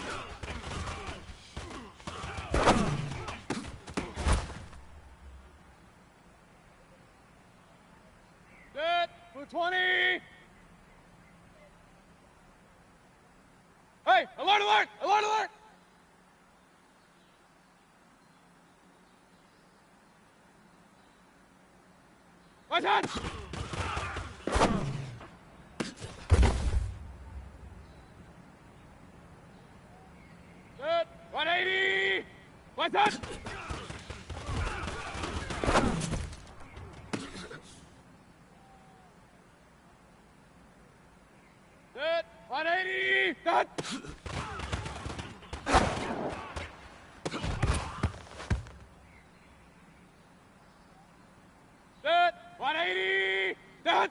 Set. 220. Hey, alert, alert, alert, alert. What's that? Set. 180. What's that? Set. 180. Set. Set. 180. Set.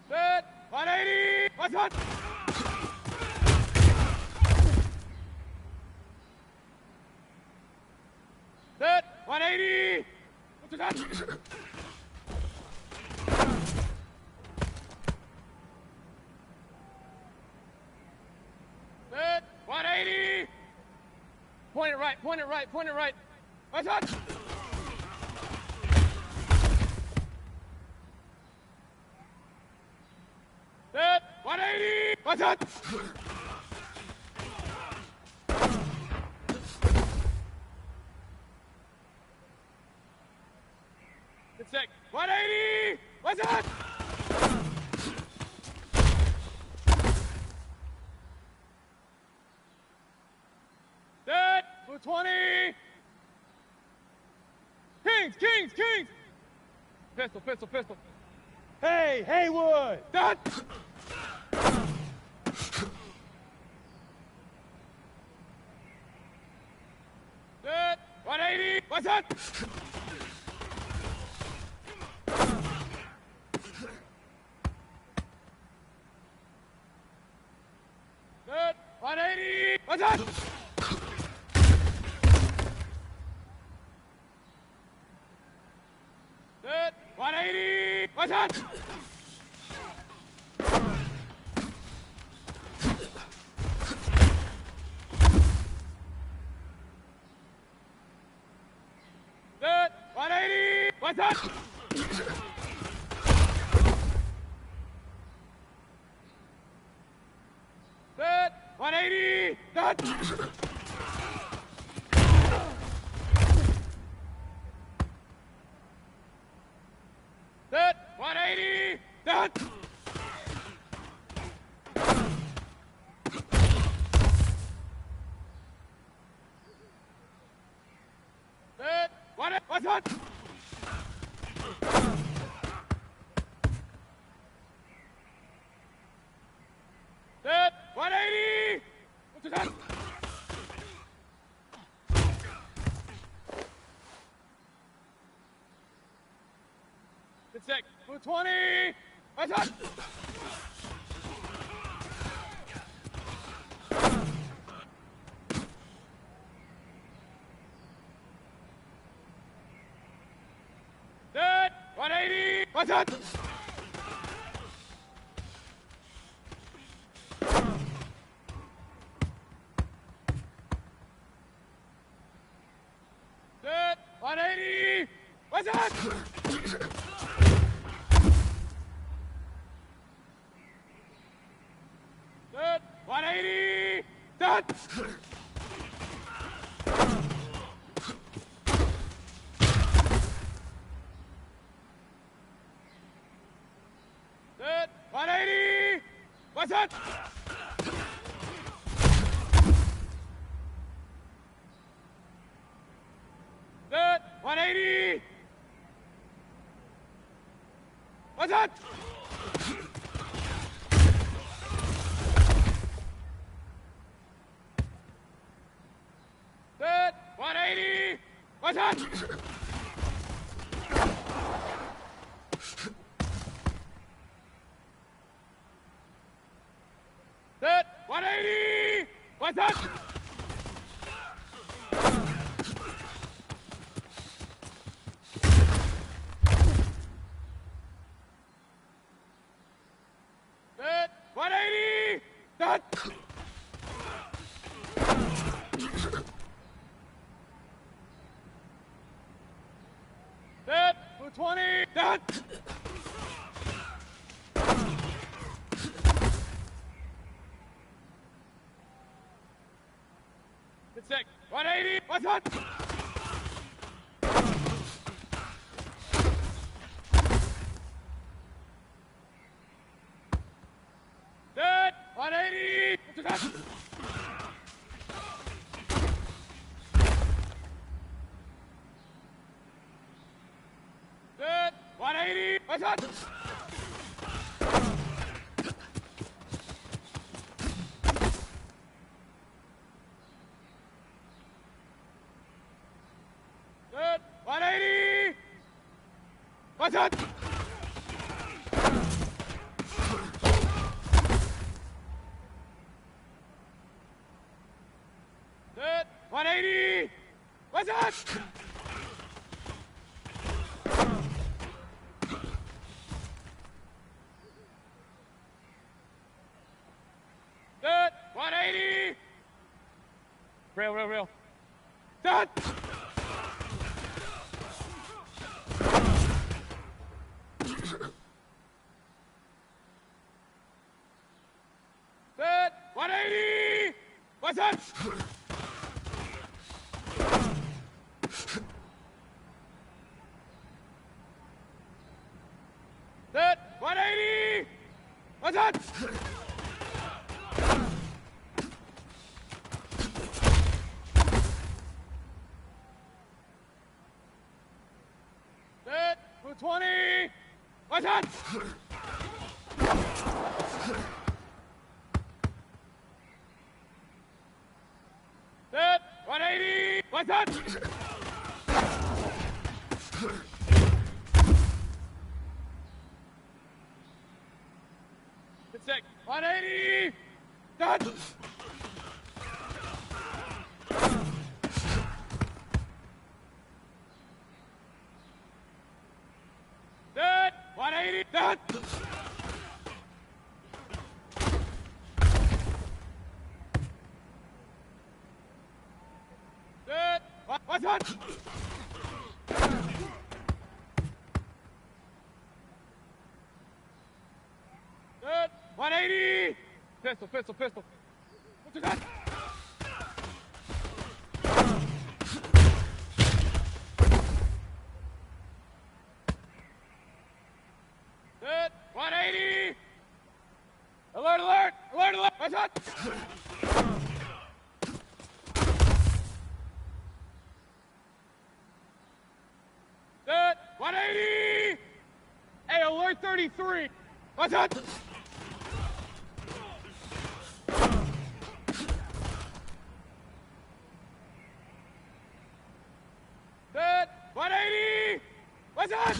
Set. 180. What's that? Set. 180. What's that? Set. 180. Point it right, point it right, point it right. What's that? Set. 180. What's that? Good stick. 180. What's that? Set. 220. Kings. Pistol. Hey, Haywood. Set. Set. 180. What's that? Set. 180. What's that? Set. 180. What's that? Set. 180. What's that? Set. 180. Set. Set. 180. Set. Set. 180. that? Set. 180. What's that? Good sec. 220. What's that? Set. 180. What's that? Set. 180. What's that? Set. 180. Set. Set. 180. What's that? Set. 180. What's that? Set. 180. What's that? Set. 180. What's that? Set. 180. Set. Set. 220. Set. Good sec. 180. What's that? Set. 180. What's that? Set. 180. What's that? Set. 180. What's that? Set. 180. What's that? Set. 180. Rail. Set. Set. 180. What's that? Set. 180. What's that? Set. 220. What's that? Set. 180. What's that? Good sec. 180. Set. Set. 180. Set. Set. What's that? Set. 180. Pistol. What's that? Set. 180. Alert. What's that? What's that? Set. 180. What's that?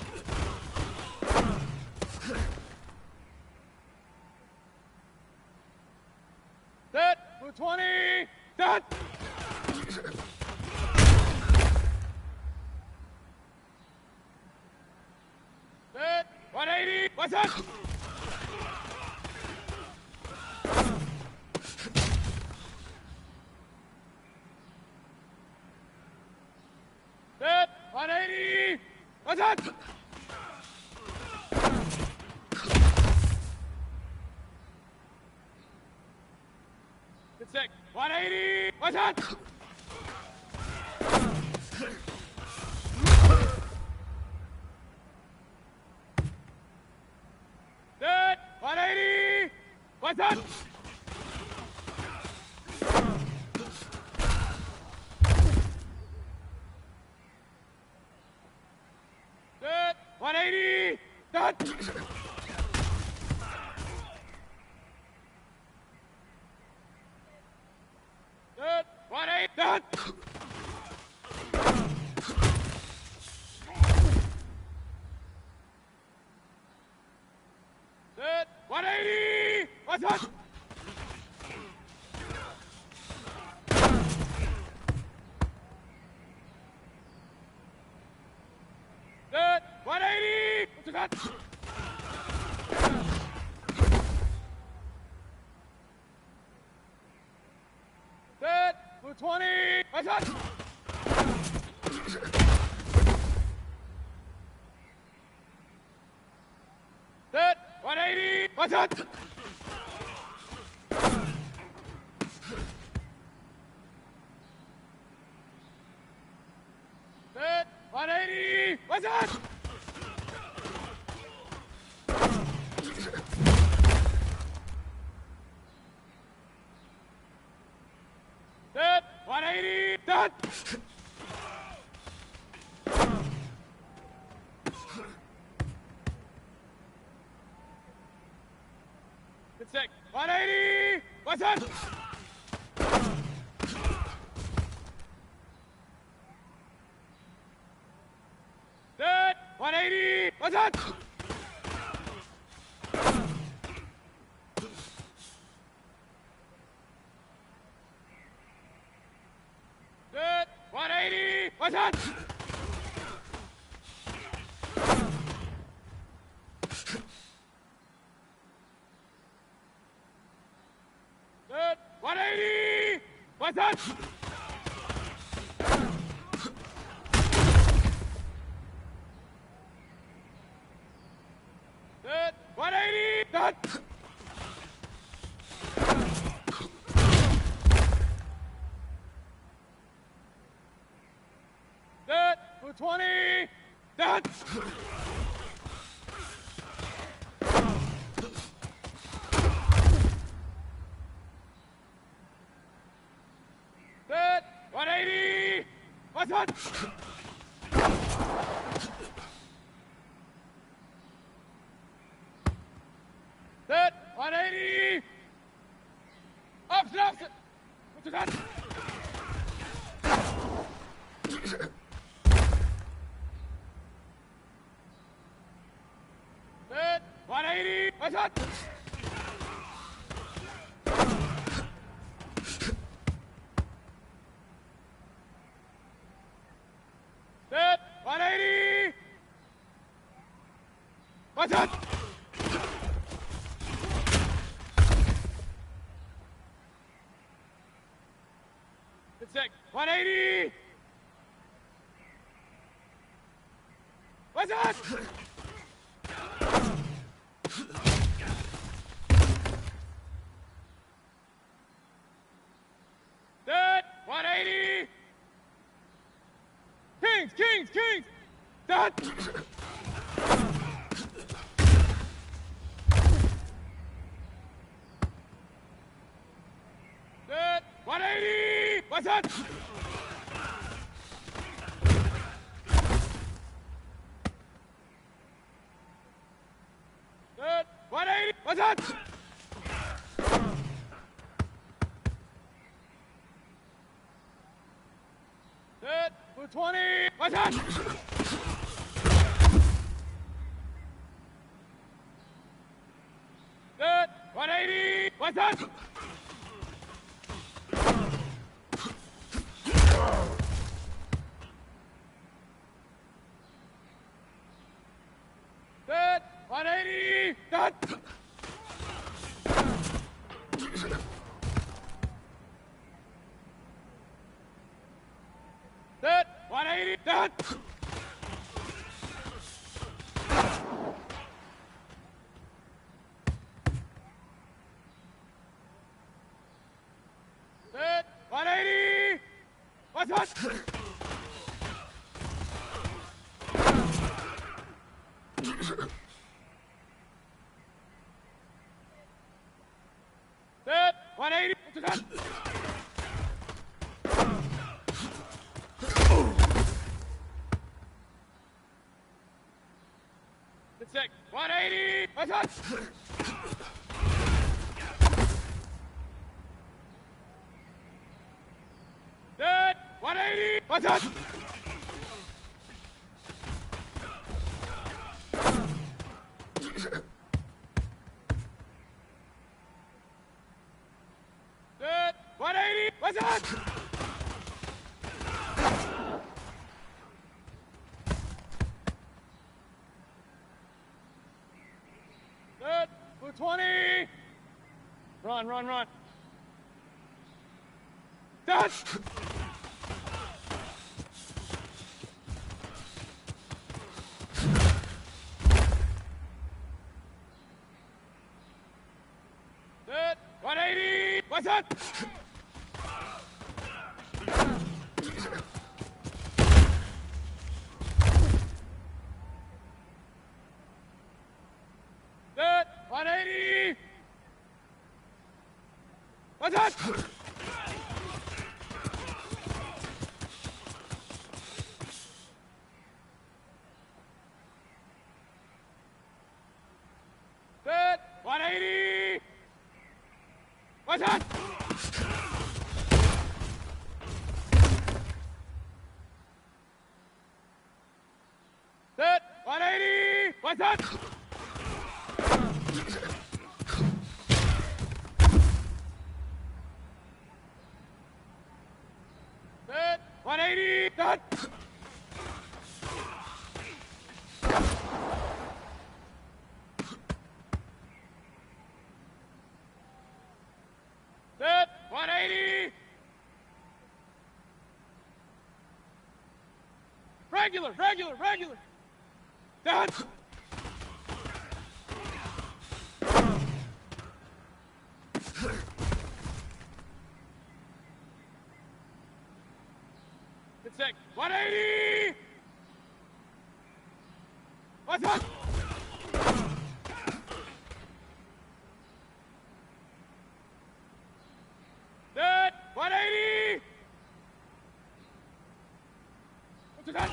Set. 220. Set. Set. 180. What's that? Set. 180. What's that? Get sick. 180. What's that? Set. 180. What's that? Set. 180. Set. Set. 180. Set. Set. 180. What's that? Set. 180. What's that? Set. 220. What's that? Set. 180. What's that? Set. 180. What's that? Set. 180. Set. Get sick. 180. What's that? Set. 180. What's that? Set. 180. What's that? Set. 180. What's that? Set. 180. Set. Set. 220. Set. Set. 180. What's that? Set. 180. Up, snap. What's that? Set. 180. What's that? Set. 180. What's that? Get sick. 180. What's that? Set. 180. Kings, kings, kings. Set. Set. 180. What's that? Set. 180. Set for 20. Watch out! Set 180. Watch out! Set 180. Done. Set 180. Done. Set 180. Watch out! Set 180. Watch out! Good sec. 180. Watch out! Set 180. Watch out! Set 180. Watch out! Set for 20. Run, run, run. Done. Set 180. Watch out! Set 180. Watch out! Set 180. Watch out! Set 180. Watch out! Set 180. Done. Set 180. Regular, regular, regular. Done. Good sec. 180. Watch out! Set 180. What's that?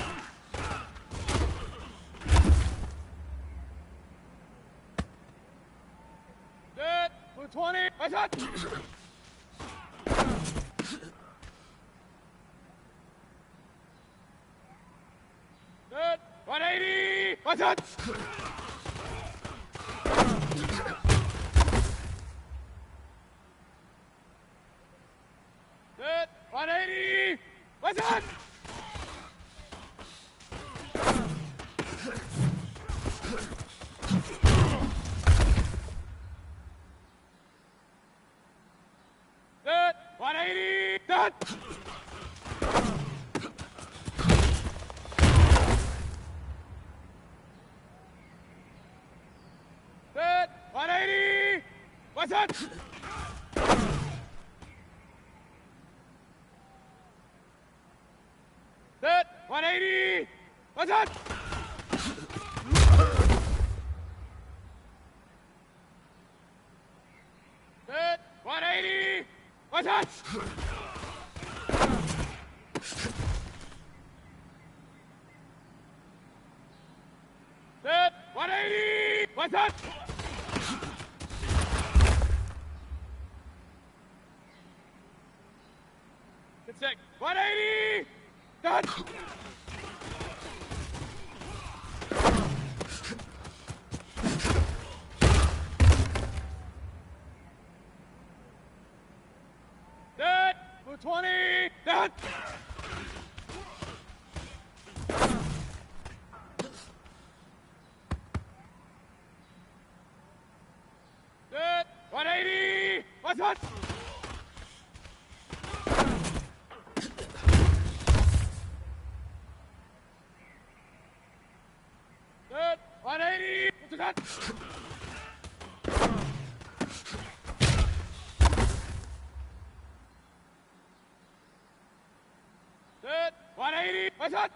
Set for 20. Watch out! Set 180. Watch out! Set 180. Watch out! Set 180. Done. Set 180. Watch out! Set 180. Watch out! Set 180. Watch out! Set 180. Watch out! Good stick. 180. Done. Dead. Move 20. Done. Dead. 180. What's that? Dead. 180. What's that? Dead. 180. What's that?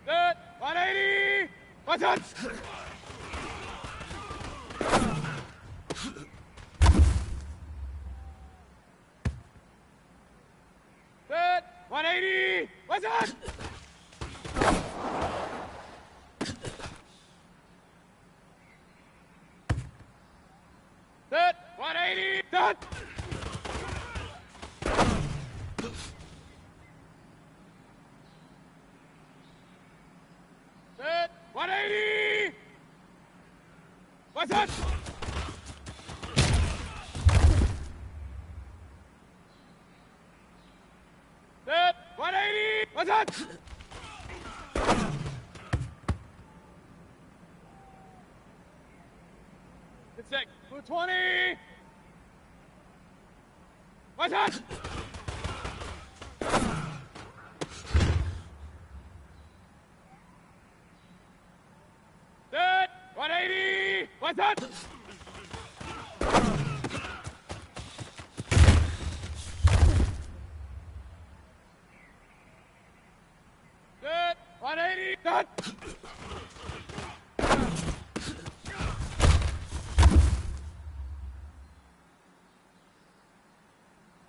Dead. 180. What's that? Dead. 180. What's that? Dead. 180. Done. Dead. 180. What's that? Dead. 180. What's that? Good stick. Move 20. What's that? Dead. 180. What's that? Dead. 180. Done.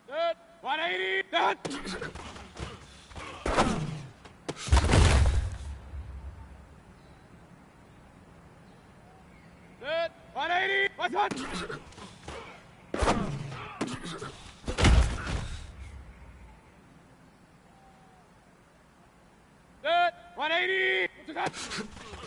Dead. 180. Done. Dead. 180. What's that? Dead. 180. What's that?